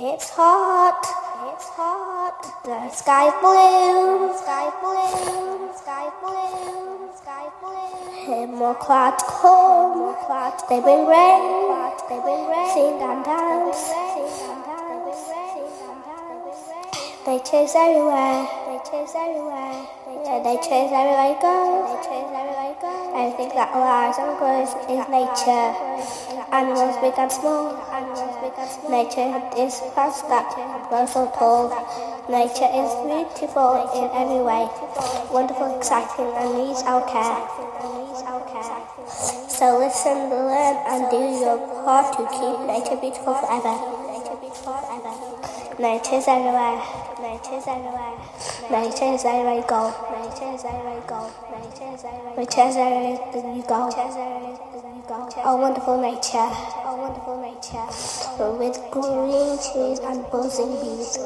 It's hot. It's hot. The sky's blue. Sky's blue. Sky's blue. Sky's blue. And more clouds come. More clouds. They bring rain. They bring rain. Sing and dance. Sing and dance. They chase everywhere. They chase everywhere. Yeah, they chase everywhere you go. They chase everywhere you go. Everything that lives and grows is nature. Animals big and small. Nature is fast that grows so tall. Nature is beautiful in every way. Wonderful, exciting, and needs our care. So listen, learn, and do your part to keep nature beautiful forever. Nature is everywhere. Nature is everywhere. Nature is everywhere you go. Nature is everywhere you go. Nature is everywhere you go. Oh, wonderful nature. Oh, wonderful nature. With green trees and buzzing bees.